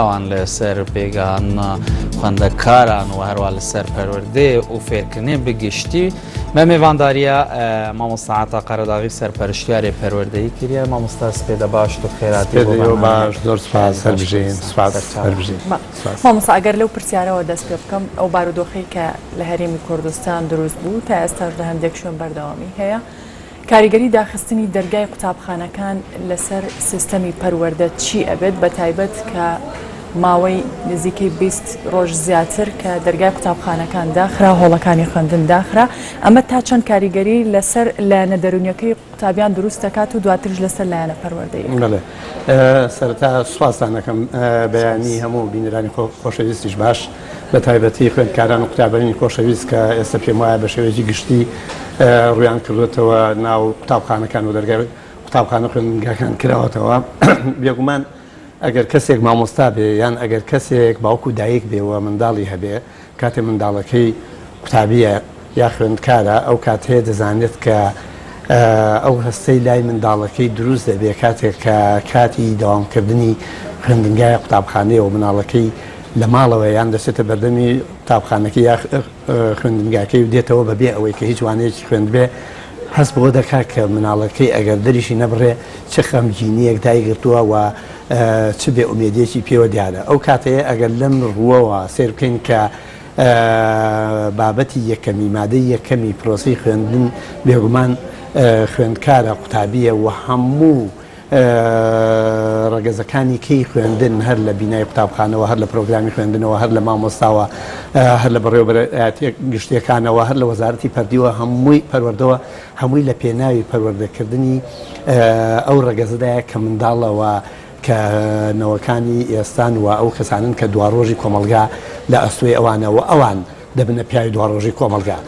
ئەوان لەسەر پێگەهان خوێندەکاران و هەروە لەسەر پەروەردەی و فێرکردنێ بگشتی مە میێوانداریە مامۆستا عەتا قەرەداغی سەرپەرشتیارێ پەروەردەیی کردیە مامۆستا سپێدە باش و خێراتی باش زۆر سوپاس هەربژین مامۆستا ئەگەر لەو پرسیارەوە دەست پێ بکەم ئەو بارودۆخی کە لە هەرێمی کوردستان دروست بوو تا ئێستاش لە هەندێک شوێن بەردەوامی هەیە کاریگەری داخستنی دەرگای قوتابخانەکان لەسەر سیستەمی پەروەردە چی ئەبێت بە تایبەت کە ماوەی نزیکەی 20 ڕۆژ زیاتر کە دەرگای قوتابخانەکان داخرا هۆڵەکانی خوێندن داخرا ئەمە تا چەند کاریگەری لەسەر لایەنە دەرونیەکەی قوتابیان دروست دەکات و دواترش لەسەر لایەنە پەروەردەیی سەرەتا سوپاسان دەکەم بەیانی هەموو بینەرانی خۆشەویستیش باش بە تایبەتی خوێندکاران و قوتابەرانی خۆشەویست کە ئێستا پێم وایە بە شێوەیەکی گشتی ڕویان کردوێتەوە ناو قوتابخانەکان و دەرگای قوتابخانە خوێندنگاکان کراوەتەوە بێگومان ئەگەر کەسێک مامۆستا بێ یان ئەگەر کەسێک باوکو دایک بێەوە منداڵی هەبێ کاتێ منداڵەکەی قوتابیە یا خوێندکارە ئەو کاتەیە دەزانێت کە ئەو هەستەی لای منداڵەکەی دروست دەبێ کاتێک کە کاتی داوامکردنی خوێندنگای قوتابخانەیە و مناڵەکەی لە ماڵەوە یان دەچێتە بەردەمی قوتابخانەکەی یا خوێندنگاکەی و دێتەوە بەبێ ئەوەی کە هیچ وانەیەکی خوێند بێ هەست بۆ دەکات کە مناڵەکەی ئەگەر دەریشی نەبڕێ چ خەمگینیەک دایگرتووە و چ بێ ئومێدێکی پێوە دیارە ئەو کاتەیە ئەگەر لەم ڕووەوە سیر بکەین کە بابەتی یەکەمی مادەی یەکەمی پرۆسی خوێندن بێگومان خوێندکارە قوتابیە و هەموو ڕەگەزەکانی کەی خوێندن هەر لە بینای قوتابخانەوە هەر لە پرۆگرامی خوێندنەوە هەر لە مامۆستاوە هەر لە بەڕێوەبەرایەتی گشتیەکانەوە هەر لە وەزارەتی پەردیوە هەمووی پەروەردەوە هەمووی لە پێناوی پەروەردەکردنی ئەو ڕەگەزەدایە کە منداڵەوە کە نەوەکانی ئێستان و ئەو کەسانن کە دواڕۆژی کۆمەلگا لە ئەستوی ئەوانەوە ئەوان دەبنە پیاوی دواڕۆژی کۆمەلگا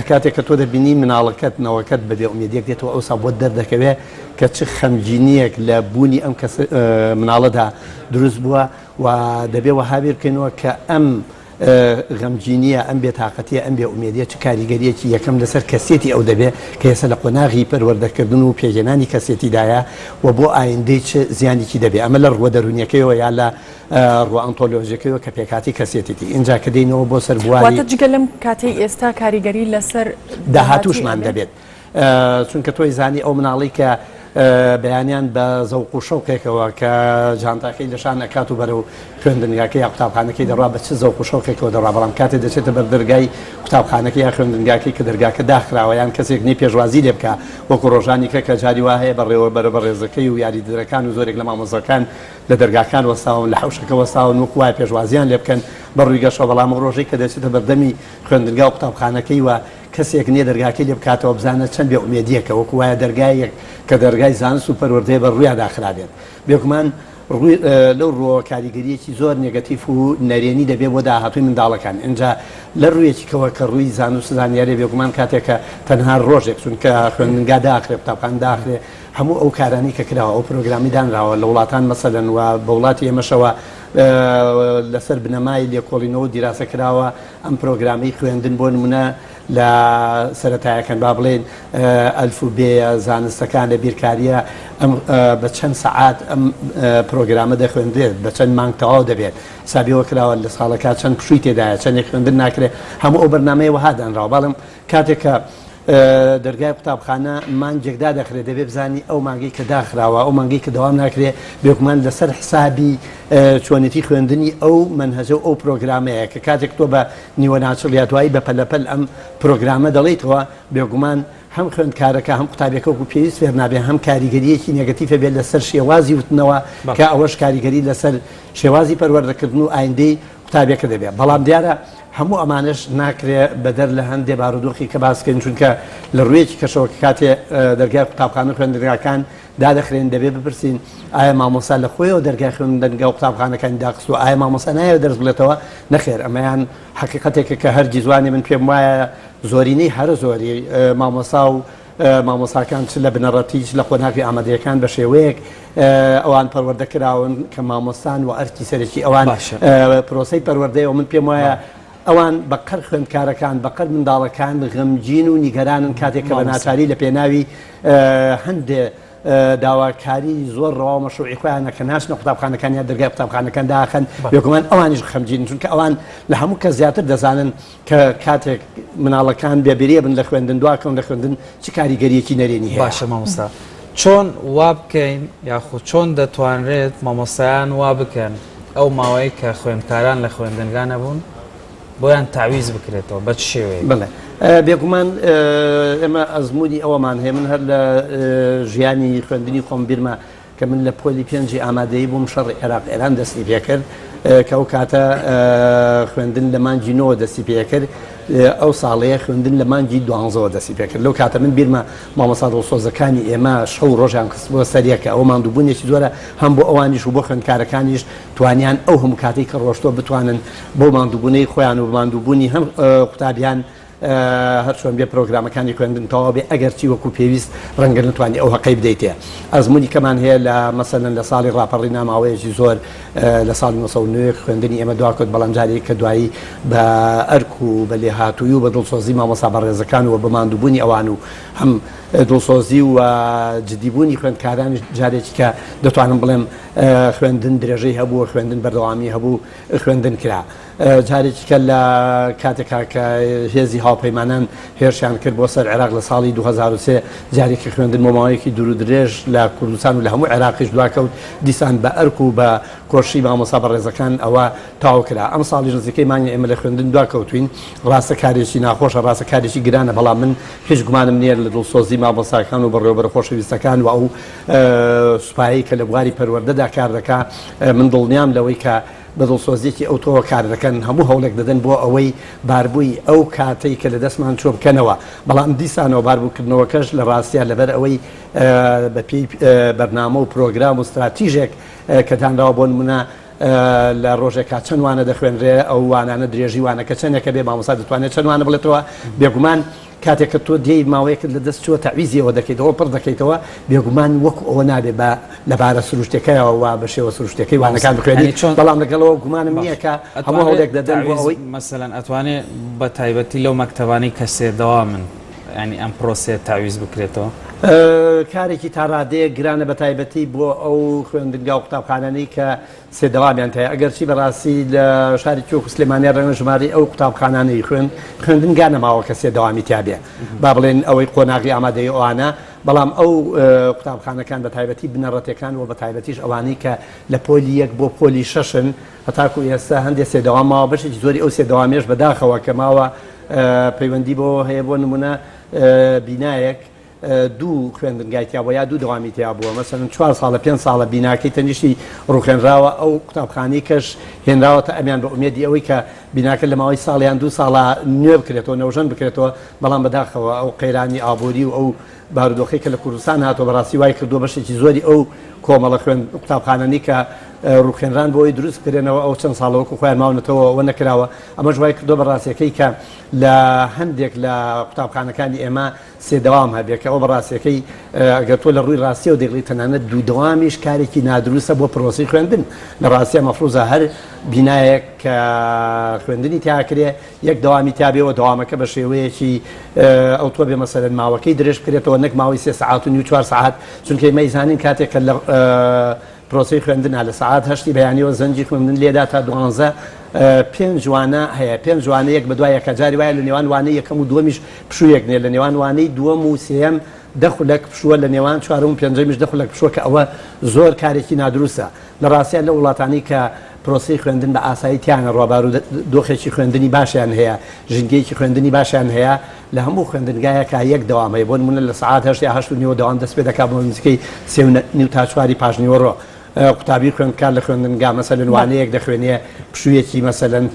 کاتێک کە تۆ دەبینی مناڵەکەت نەوەکەت بەبێ ئومێدیەک دێتەوە ئەوسا بۆ دەردەکەوێت کە چ خەمگینیەک لە بوونی ئەم مناڵەدا دروست بووە و دەبێ وەها بیر بکەینەوە کە ئەم غەمگینیە ئەم بێتاقەتیە ئەم بێ ئومێدیە چ کاریگەریەکی یەکەم لەسەر کەسێتی ئەو دەبێت کە ئێستا لە قۆناغی پەروەردەکردن و پێگەێنانی کەسێتیدایە و بۆ ئایندەی چ زیانێکی دەبێت ئەمە لە ڕوە دەرونیەکەیەوە یا لە ڕوە ئەنتۆلۆژیەکەیەوە کە پێکاتی کەسێتیتی اینجا کە دێنەوە بۆ سەر بواری جگە لەم کاتەی ئێستا کاریگەری لەسەر داهاتووشمان دەبێت چونکە تۆی زانی ئەو مناڵی کە بەیانیان بە زەوق و شەوقێکەوە کە جانتاکەی لەشان ئەکات و بەرەو خوێندنگاکەی یا قوتابخانەکەی دەڕوا بە چ زەوق و شەوقێکەوە دەڕوا بەڵام کاتێ دەچێتە بەر دەرگای قوتابخانەکەی یا خوێندنگاکەی کە دەرگاکە داخراوە یان کەسێک نی پێشوازی لێ بکە وەکو ڕۆژانی کە جاری وا هەیە بەڕێوە بەرە بەڕێزەکەی و یاریدەرەکان و زۆرێک لە مامۆزەکان لە دەرگاکان وەستاون لە حوشەکە وەستاون وەکو وای پێشوازیان لێ بکەن بەڕووی گەشەوە بەڵام ڕۆژەی کە دەچێتە بەردەمی خوێندنگا و قوتابخانەکەی و کەسێک نییە دەرگاکەی لێ بکاتەوە بزانە چەند بێ ئومێدیەکە وەکو وایە دەرگایەک کە دەرگای زانست و پەروەردەیە بە ڕوویا داخرابێت بێگومان لەو ڕۆ کاریگەریەکی زۆر نێگەتیف و نەرێنی دەبێت بۆ داهاتووی منداڵەکان اینجا لە ڕوویەکیەوە کە ڕووی زانست زانیارێ بێگومان کاتێکە تەنها ڕۆژێک چونکە خوێندنگا داخرێ قوتابخان داخرێ هەموو ئەو کارانی کە کراوە ئەو پرۆگرامی دانراوە لە وڵاتان مەسەلەن و بە وڵاتی ئێمەشەوە لەسەر بنەمای لێکۆڵینەوە دیراسە کراوە ئەم پرۆگرامی خوێندن بۆ نمونە لە سەرەتایەکەن با بڵێن ئەلفوبێ زانستەکان لە بیرکاریە بە چەند سەعات ئەم پرۆگرامە دەخوێندرێت بە چەند مانگ تەواو دەبێت سابیەوە کراوە لە ساڵەکە چەند پشووی تێدایە چەندێک خوێندن ناکرێت هەموو ئەو بەرنامەیە وەها دانراوە بەڵام کاتێکە دەرگای قوتابخانە مانگێکدا دەخرێت دەبێ بزانی ئەو مانگی کە داخراوە ئەو مانگی کە دەوام ناکرێت بێگومان لەسەر حسابی چۆنێتی خوێندنی ئەو منهەجە و ئەو پرۆگرامەیە کە کاتێک تۆ بە نیوە ناچڵ یا دوایی بە پەلەپەل ئەم پرۆگرامە دەڵێیتەوە بێگومان هەم خوێندکارەکە هەم قوتابیەکە و پێویست فێر نابێ هەم کاریگەریەکی نێگەتیفە بێت لەسەر شێوازی وتنەوە کە ئەوەش کاریگەری لەسەر شێوازی پەروەردەکردن و ئایندەی قوتابیەکە دەبێت بەڵام دیارە هەموو ئەمانش ناکرێت بەدەر لە هەندێ بارودۆخی کە باسکەین چونکە لە ڕوویەکی کەشەوە کاتێ دەرگای قوتابخانە خوێندنگاکان دادەخرێن دەبێت بپرسین ئایا مامۆستا لە خۆیەوە دەرگای خوێندنگا و قوتابخانەکانی داخست و ئایا مامۆستا نایە دەرس بڵێتەوە نەخێر ئەمەیان حقیقەتێکە کە هەرگی جوانی من پێم وایە زۆرینەی هەر زۆری مامۆستا و مامۆساکان چ لە بنەڕەتی لە قۆناغی ئامادەیەکان بە شێوەیەک ئەوان پەروەردەکراون کە مامۆستان و ئەرکی سەرەکی ئەوان پرۆسەی پەروەردەیەوە من پێم وایە ئەوان بەقەر خوێندکارەکان بەقەر منداڵەکان غەمگین و نیگەرانن کاتێک کە بە ناچاری لە پێناوی هەندێ داواکاری زۆر ڕەوا مەشروعی خۆیانە کە ناچنە قوتابخانەکان یا دەرگای قوتابخانەکان داخەن بێگومان ئەوانیش خەمگین چونکە ئەوان لە هەموو کە زیاتر دەزانن کە کاتێک مناڵەکان بێبیریە بن لە خوێندن دواکەون لە خوێندن چ کاریگەریەکی نەرێنی هەیە. باشە مامۆستا چۆن وا بکەین یاخود چۆن دەتوانرێت مامۆستایان وا بکەن ئەو ماوەی کە خوێندکاران لە خوێندنگانە بوون بۆیان تعویز بکرێتەوە بە چ شێوەیە؟ بڵێ بێگومان ئێمە ئەزمموی ئەوەمان هەیە من هەر لە ژیانی خوێندنی خۆم بیرمە کە من لە پۆلی پێنجی ئامادەیی بووم شەڕی عێراق ئێران دەستی پێکرد کە ئەو کاتە خوێندن لە مانگی 9 دەستی پێکرد ئەو ساڵەیە خوێندن لە مانگی 12 دەستی پێکرد لەو کاتە من بیرمە مامۆستا دڵسۆزەکانی ئێمە شەو ڕۆژیان کەس بۆ سەریەکە ئەو ماندووبوونێکی زۆرە هەم بۆ ئەوانیش و بۆ خوێندکارەکانیش توانیان ئەو هەموو کاتێک کە ڕۆشتۆ بتوانن بۆ ماندووبوونەی خۆیان و ماندووبوونی هەم قوتابیان هەر چۆن بێ پرۆگرامەکانی خوێندنەوە بێ ئەگەر چی وەکو پێویست ڕەنگە نتوانانی ئەو هەقەی بدەیتێ ئەزمموی کەمان هەیە لە مەسەلەن لە ساڵی ڕاپەڕی ناماوەیەکی زۆر لە ساڵی 1990 خوێندنی ئێمە دواکەوت بەڵەنجاری کە دوایی بە ئەرک و بە لێهاتووی و بە دڵسۆزی مامۆستا بەڕێزەکان و بە ماندووبوونی ئەوان و هەم دڵسۆزی و جدیبوونی خوێندکاران جارێکی کە دەتوانم بڵێم خوێندن درێژەی هەبوو خوێندن بەردەوامی هەبوو خوێندن کرا جارێکی کە لە کاتێکا کە هێزی هاوپەیمانان هێرشیان کرد بۆ سەر عێراق لە ساڵی 2003 جارێکی خوێندن ماماوەیەکی دوور و درێژ لە کوردستان و لە هەموو عێراقیش دواکەوت دیسان بە ئەرک و بە کۆشی مامۆستا بەڕێزەکان ئەوە تاو کرا ئەم ساڵی ڕزیکەی مانگە ئێمە لە خوێندن دواکەوتوین ڕاستە کارێکی ناخۆشە ڕاستە کارێکی گرانە بەڵام من هیچ گومانم نییە لە دڵسۆزی مامۆستاکان و بەڕێوەبەر خۆشەویستەکان و ئەو سوپایی کە لە بواری پەروەردەدا کار دەکا من دڵنیام لەوەی کە بە دڵسۆزیێکی ئەو تۆ کار دەکەن هەموو هەوڵێک دەدەن بۆ ئەوەی باربووی ئەو کاتەی کە لە دەستمان چۆ بکەنەوە بەڵام دیسانەوە باربووکردنەوەکەش لە ڕاستیان لەبەر ئەوەی بە پێی بەرنامە و پرۆگرام و استراتیژێک کە دانراوە بۆ نمونە لە ڕۆژێکا چەند وانە دەخوێنرێ ئەو وانانە درێژی وانە کە چەندێکە بێ مامۆستا دەتوانێت چەند وانە بڵێتەوە بێگومان کاتێک کە تۆ دێی ماوەیەکت لە دەست چوە تعویزیەوە دەکەیتەوە پڕ دەکەیتەوە بێگومان وەکو ئەوە نابێ بە لەبارە سروشتەکەیەوە وا بە شێوە سروشتەکەی وانەکان بخوێنی بەڵام لەگەڵەوە گومانم نییە کە هەموو هەوڵێک دەدەن بۆ ئەوەی مەسەلەن ئەتوانێت بە تایبەتی لەو مەکتەبانەی کە سێدەوا من ینی ئەم پرۆسێ تعویز بکرێتەوە کارێکی تا ڕادەیە گرانە بە تایبەتی بۆ ئەو خوێندنگا و قوتابخانەی کە سێدەوامیان هەیە ئەگەرچی بەڕاستی لە شاری کۆک و سلێمانی ڕێنە ژماری ئەو قوتابخانانەی خوێندنگا نەماوە کە سێدەوامی تیابێ با بڵێن ئەوەی قۆناغی ئامادەی ئەوانە بەڵام ئەو قوتابخانەکان بە تایبەتی بنەڕەتەکان و بە تایبەتیش ئەوانەی کە لە پۆلی 1 بۆ پۆلی 6 هەتاکو ئێستا هەندێک سێدەوام ماوە بەشێکی زۆری ئەو سێدەوامێش بەداخەوە کە ماوە پەیوەندی بۆ هەیە بۆ نمونە بینایەک دوو خوێندنگایتیا بۆ یا دوو دەوامیتیا بووە مەسەن 4 ساڵە 5 ساڵە بیناکەی تەنیشتی ڕوخێنراوە ئەو قوتابخانەی کەش هێنراوەتە ئەمیان بە ئومێدی ئەوەی کە بیناکە لە ماوەی ساڵیان 2 ساڵە نوێ بکرێتەوە نەوژەن بکرێتەوە بەڵام بەداخەوە ئەو قەیرانی ئابووری و ئەو بارودۆخی کە لە کوردستان هاتۆ بەڕاستی وای کردووە بەشێکی زۆری ئەو کۆمەڵە خوێن قوتابخانەی کە ڕوخێنران بۆی دروست کرێنەوە ئەو چەند ساڵەوەکو خۆیان ماونەتەوە ئەوە نەکراوە ئەمە ژوای کردو بەڕاستیەکەی کە لە هەندێک لە قوتابخانەکانی ئێمە سێدەوام هەبێت کە ئەو بەڕاستیەکەی ئەگەر تۆ لە ڕووی ڕاستی و دەگڵی تەنانەت دوو دەوامیش کارێکی نادروستە بۆ پرۆسی خوێندن لە ڕاستیە مەفروزە هەر بینایەک کە خوێندنی تیاکرێ یەک دەوامی تیابێەوە دەوامەکە بە شێوەیەکی ئەو تۆ بێ مەسەلەن ماوەکەی درێژ بکرێتەوە نەک ماوەی 3 ساعات و 4 ساعات چونکە مەیزانین کاتێک کە لە پرۆسی خوێندنە لە ساعات 8 بەیانیەوە زەنجی خوێندن لێدا تا 12 5 جوانە هەیە 5 جوانە یەک بەدوای یەکە جاری وایە لە نێوان وانەی یەکەم و دووەمیش پشوویەک نێ لە نێوان وانەی دووەم و سێم دەخولەک پشووە لە نێوان چوارم و پێنجەمیش دەخولەک پشووە کە ئەوە زۆر کارێکی نادروستە لە ڕاستیان لە وڵاتانی کە پرۆسی خوێندن بە ئاسایی تیانە ڕۆبار و دۆخێکی خوێندنی باشیان هەیە ژنگەیەکی خوێندنی باشیان هەیە لە هەموو خوێندنگایەکە یەک دەوامەیە بۆ نمونە لە ساعات 8 و 9 دەوام دەست پێ دەکات بۆ نزیکەی 3 تا 4 پاژنیوەڕۆ قوتابی خوێندکار لە خوێندنگا مەسەلەن وانەیەک دەخوێنێ پشوویەکی مەسەلەن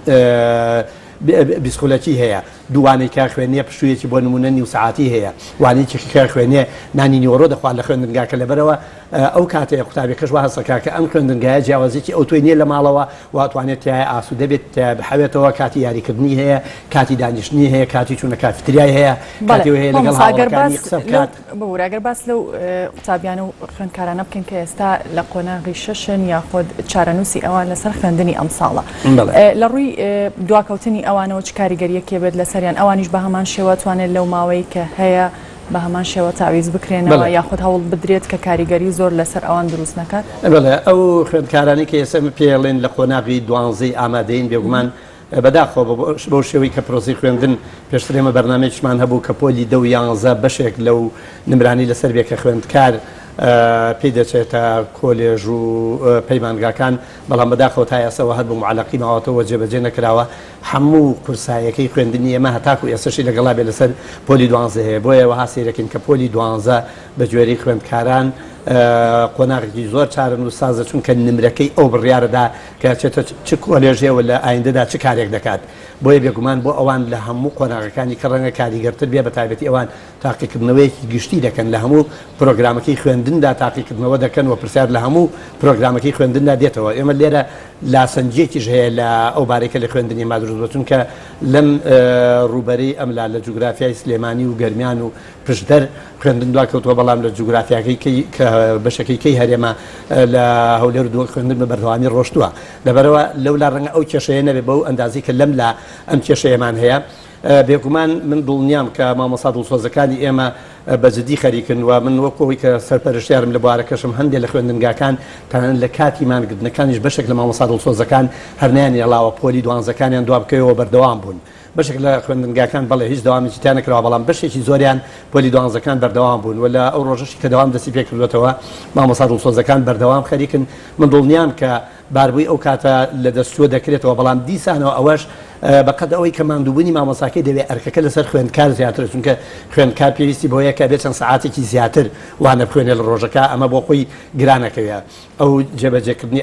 بیسکولەتی هەیە دووانەی کار خوێنێ پشوویەکی بۆ نمونە نیو ساعتی هەیە وانەیەکی کار خوێنێ نانی نیوەڕۆ دەخوات لە خوێندنگاکە لەبەرەوە ئەو کاتەیە قوتابیەکەش وا هەستەکە کە ئەم خوێندنگایە جیاوازێکی ئەو توی نییە لە ماڵەوە واتوانێت تایە ئاسوودە بێت بحەوێتەوە کاتی یاریکردنی هەیە کاتی دانیشتنی هەیە کاتی چوونە کافتریای هەیە کاتی هەیە لەگەڵ هاوڵەکانی قسە بکات بەوراگەر باس لەو قوتابیانە و خوێندکارانە بکەن کە ئێستا لە قۆناغی شەشن یاخۆد چارەنووسی ئەوان لەسەر خوێندنی ئەم ساڵە لە ڕووی دواکەوتنی ئەوانەوە چ کاریگەریەکێ بێت لەسەریان ئەوانیش بە هەمان شێوە توانێت لەو ماوەی کە هەیە بە هەمان شێوە تاویز بکرێنەوە یاخود هەوڵ بدرێت کە کاریگەری زۆر لەسەر ئەوان دروست نەکات. بڵێ ئەو خوێندکارانی کە ئێستا پێڵێن لە قۆناغی دوانزەی ئامادەین بێگومان بەداخۆ بۆ شێوەی کە پرۆسی خوێندن پێشترێمە بەرنامەیەکیشمان هەبوو کە پۆلی 10 و 11 بەشێک لەو نمرانی لەسەر بێ کە خوێندکار پێی دەچێتە کۆلێژ و پەیمانگاکان بەڵام بەداخەوە تا ئێستا هەر بە معلەقی ماوەتەوە جێبەجێ نەکراوە هەموو کورسایەکەی خوێندنی ئێمە هەتاکو ئێستاشی لەگەڵا بێ لەسەر پۆلی 12 هەیە بۆیە وەها سیرەکەین کە پۆلی 12 بە گوێرەی خوێندکاران قۆناغێکی زۆر چارن و سازە چونکە نمرەکەی ئەو بڕیارەدا کە چێتە چ کۆلێژێەوە لە ئایندەدا چ کارێک دەکات بۆیە بێگومان بۆ ئەوان لە هەموو قۆناغەکانی کە ڕەنگە کاریگەرتر بێ بە تایبەتی ئەوان تاقیکردنەوەیەکی گشتی دەکەن لە هەموو پرۆگرامەکەی خوێندندا تاقیکردنەوە دەکەن و پرسیار لە هەموو پرۆگرامەکەی خوێندندا دێتەوە ئێمە لێرە لاسەنجێکیش هەیە لە ئەو بارێکە لە خوێندنی مادروست چونکە لەم ڕوبەرەی ئەملا لە جوگرافیای سلێمانی و گەرمیان و پشتدەر خوێندن دوا کەوتووە بەڵام لە جوگرافیاکەی کە بەشەکەی هەرێمە لە هەولێر دووە خوێندن بە بەردەوامی ڕۆشتووە لەبەرەوە لەولا ڕەنگە ئەو کێشەیە نەبێ بەو ئەندازی کە لەم لا ئەم کێشەیەمان هەیە بێگومان من دڵنیام کە مامۆستا دڵسۆزەکانی ئێمە بەجددی خەریکن و من وەکەوەی کە سەرپەرشتیارم لە بوارەکەشم هەندێک لە خوێندنگاکان تەنانەت لە کاتی مانگرتنەکانیش بەشێک لە مامۆستا دڵسۆزەکان هەرنیان هێڵاوە پۆلی دوانزەکانیان دوا بکەوە بەردەوام بوون بەشێک لە خوێندنگاکان بەڵێ هیچ داوامیی تیان نەکراوە بەڵام بەشێکی زۆریان پۆلی دوانزەکان بەردەوام بوون و لە ئەو ڕۆژەشی کە دەوام دەستی پێ کردوێتەوە مامۆستا دڵسۆزەکان بەردەوام خەریکن من دڵنیام کە باربووی ئەو کاتە لە دەستوە دەکرێتەوە بەڵام دیسانەوە ئەوەش بەقەد ئەوەی کە ماندووبوونی مامۆساکەی دەوێت ئەرکەکە لەسەر خوێندکار زیاتر چونکە خوێندکار پێویستی بۆیە کە بێت چەند سەعاتێکی زیاتر وانە بخوێنێ لە ڕۆژەکە ئەمە بۆ خۆی گرانەکەوێت ئەو جێبەجێکردنی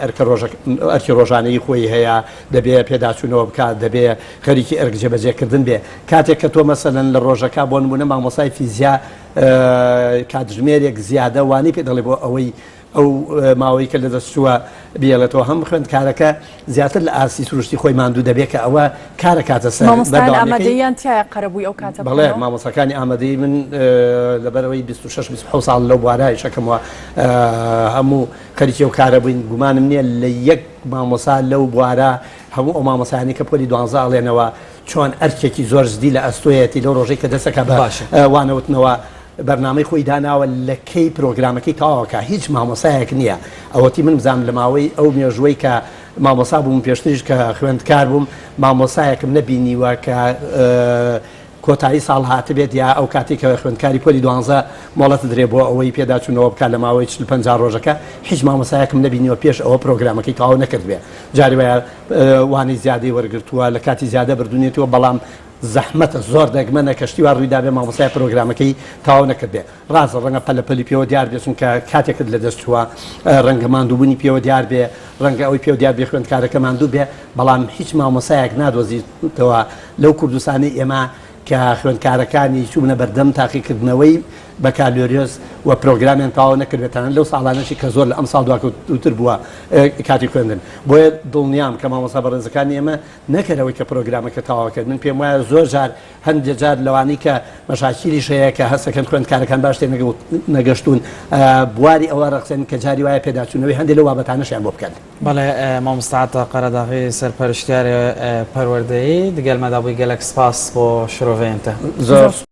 ئەرکی ڕۆژانەی خۆی هەیە دەبێت پێداچوونەوە بکات دەبێت خەریکی ئەرک جێبەجێکردن بێ کاتێک کە تۆ مەسەلەن لە ڕۆژەکە بۆ نمونە مامۆسای فیزیا کاتژمێرێک زیادە وانی پێ دەڵێ بۆ ئەوەی ئەو ماوەی کە لە دەستووە بێڵێتەوە هەم خوێندکارەکە زیاتر لە ئاسی سروشتی خۆی ماندوو دەبێت کە ئەوە کارە کاتە سەر ئامادەیان تایە قەرەبووی ئەو کاتە بەڵێ مامۆسەکانی ئامادەی من لەبەرەوەی 26 ساڵ لەو بوارای شەکەمەوە هەموو خەریکی و کارە بووین گومانم نییە لە یەک مامۆسا لەو بوارە هەموو ئەو مامۆسایانی کە پۆلی 12 ئەڵێنەوە چۆن ئەرکێکی زۆر زدی لە ئەستۆیەتی لەو ڕۆژەی کە دەسەکە وانەوتنەوە بەرنامەی خۆی داناوە لە کەی پرۆگرامەکەی تاواکە هیچ مامۆسایەک نییە ئەوەتی من بزانم لە ماوەی ئەو مێژوەی کە مامۆسا بووم پێشتریش کە خوێندکار بووم مامۆسایەکم نەبینیوە کە کۆتایی ساڵ هاتبێت یا ئەو کاتی کە خوێندکاری پۆلی 12 مۆڵەت درێ بۆ ئەوەی پێداچوونەوە بکات لە ماوەی 50 ڕۆژەکە هیچ مامۆسایەکم نەبینیوە پێش ئەوە پرۆگرامەکەی تاوا نەکردبێ جاری وایە وانی زیادەی وەرگرتووە لە کاتی زیادە بردونێتەوە بەڵام زەحمەتە زۆر دەگمەنە کەشتی وا ڕوویدا بێ مامۆسای پرۆگرامەکەی تاوا نەکرد بێ ڕاستە ڕەنگە پەلەپەلی پێوە دیار بێ چونکە کاتێکت لە دەستووە ڕەنگە ماندووبوونی پێوە دیار بێ ڕەنگە ئەوی پێوە دیار بێ خوێندکارەکە ماندوو بێ بەڵام هیچ مامۆسایەک نادۆزیتەوە لەو کوردستانی ئێمە کە خوێندکارەکانی چوونە بەردەم تاقیکردنەوەی بە کالۆریۆس و پرۆگرامیان تاوا نەکردێتەوە لەو ساڵانەشی کە زۆر لە ئەم ساڵ دواتر بووە کاتی خوێندن بۆیە دڵنیام کە مامۆستا بەڕێزەکانی ئێمە نەکەرەوەی کە پرۆگرامەکە تاواکرد من پێم وایە زۆر جار هەندێک جار لەوانی کە مەشاکیلیش هەیە کە هەستەکەن خوێندکارەکان باش تێ نەگەشتون بواری ئەوە ڕەخسێن کە جاری وایە پێداچوونەوەی هەندێک لەو بابەتانەشیان بۆ بکەن بەڵێ مامۆستا عەتا قەرەداغی سەرپەرشتیاری پەروەردەیی دگەلمەدا بووی گەلێک سپاس بۆ شرۆڤێنتە زۆر